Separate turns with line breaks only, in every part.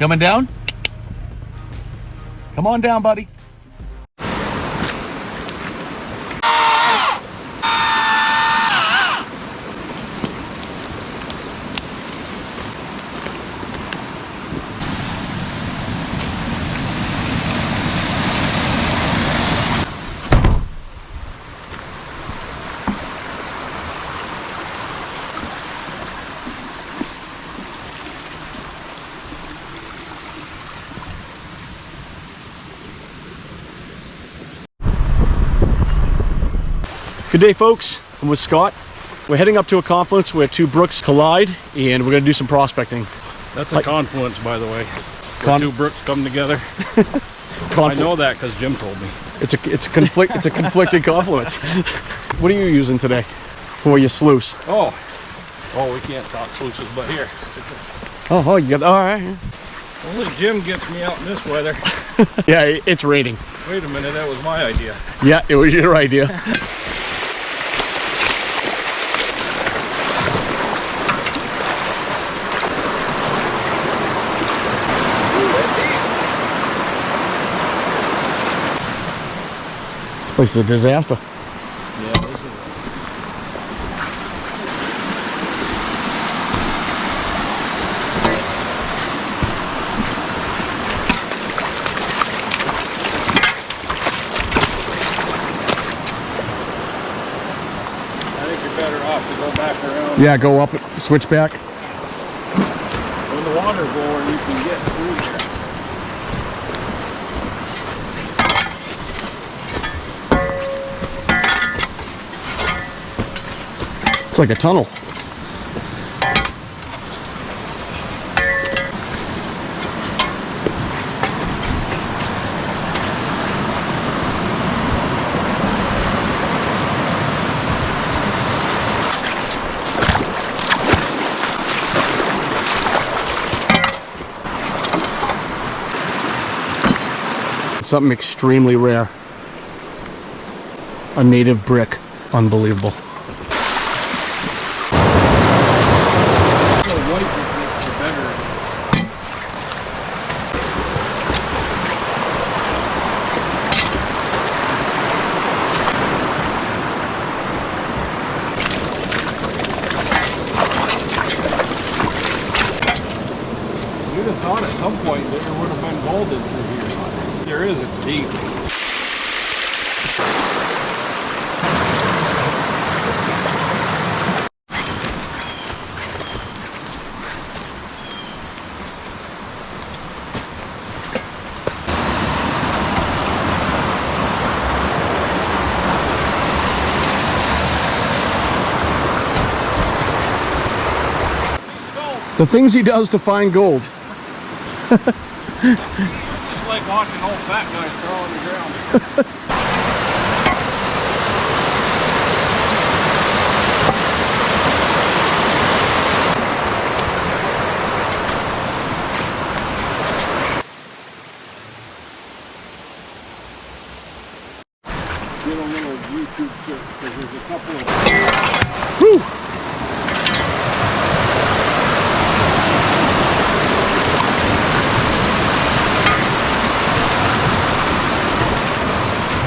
Coming down? Come on down, buddy.
Good day, folks. I'm with Scott. We're heading up to a confluence where two brooks collide, and we're going to do some prospecting.
That's a confluence, by the way. Where two brooks come together. I know that because Jim told me.
It's a conflicting confluence. What are you using today for your sluice?
Oh, we can't talk sluices, but here.
Oh, you got all right.
Only Jim gets me out in this weather.
Yeah, it's raining.
Wait a minute, that was my idea.
Yeah, it was your idea. This is a disaster.
Yeah, this is I think you're better off to go back around.
Yeah, go up, switch back.
When the water's lower, you can get through there.
It's like a tunnel. Something extremely rare. A native brick. Unbelievable.
You'd have thought at some point there would have been gold in through here. There is, it's deep.
The things he does to find gold.
It's like watching old fat guys throw on the ground. Get a little YouTube search because there's a couple of...
Whew.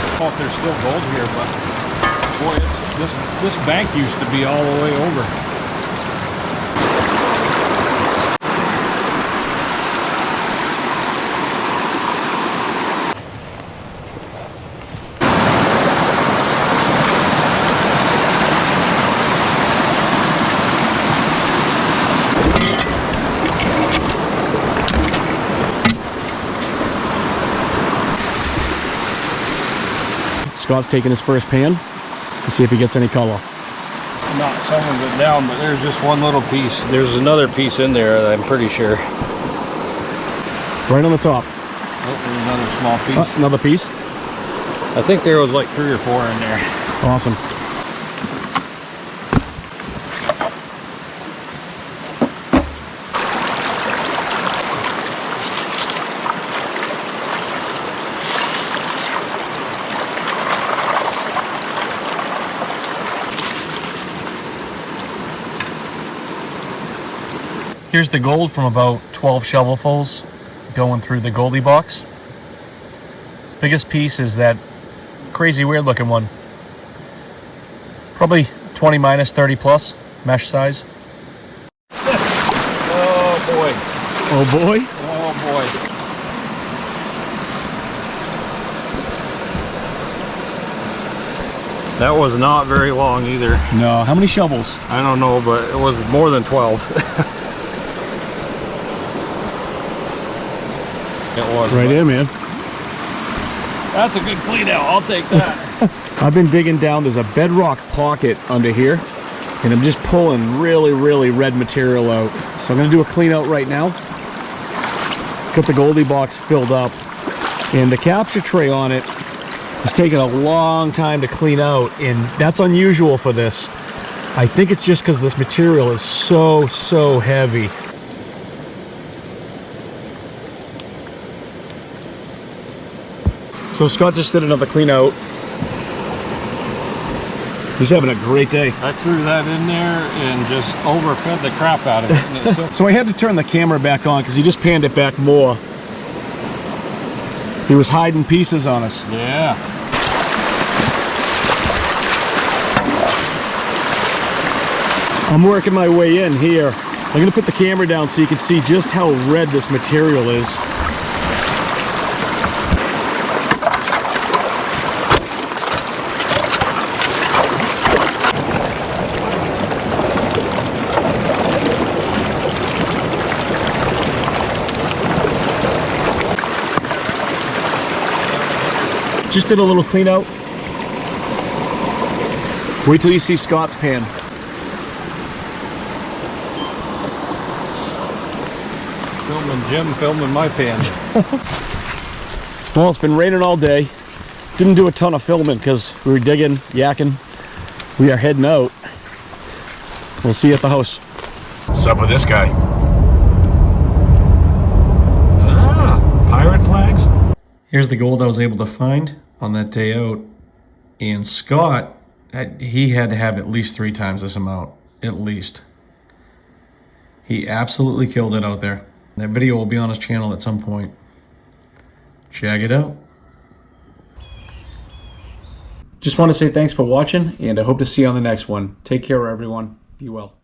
I don't know if there's still gold here, but boy, this bank used to be all the way over.
Scott's taking his first pan to see if he gets any color.
Knocked some of it down, but there's just one little piece. There's another piece in there, I'm pretty sure.
Right on the top.
Oh, there's another small piece.
Another piece?
I think there was like 3 or 4 in there.
Awesome. Here's the gold from about 12 shovelfuls. going through the Goldie box. Biggest piece is that crazy weird looking one. Probably 20 minus 30 plus mesh size.
Oh boy.
Oh boy?
Oh boy. That was not very long either.
No, how many shovels?
I don't know, but it was more than 12. It was.
Right in, man.
That's a good clean out. I'll take that.
I've been digging down. There's a bedrock pocket under here, and I'm just pulling really, really red material out. So I'm going to do a clean out right now. Got the Goldie box filled up, and the capture tray on it is taking a long time to clean out, and that's unusual for this. I think it's just because this material is so heavy. So Scott just did another clean out. He's having a great day.
I threw that in there and just overfed the crap out of it. And it's still...
So I had to turn the camera back on because he just panned it back more. He was hiding pieces on us.
Yeah.
I'm working my way in here. I'm going to put the camera down so you can see just how red this material is. Just did a little clean out. Wait till you see Scott's pan.
Filming Jim, filming my pan.
Well, it's been raining all day. Didn't do a ton of filming because we were digging, yakking. We are heading out. We'll see you at the house. What's up with this guy? Ah, pirate flags. Here's the gold I was able to find on that day out. And Scott, he had to have at least 3 times this amount. At least. He absolutely killed it out there. That video will be on his channel at some point. Check it out. Just want to say thanks for watching, and I hope to see you on the next one. Take care, everyone. Be well.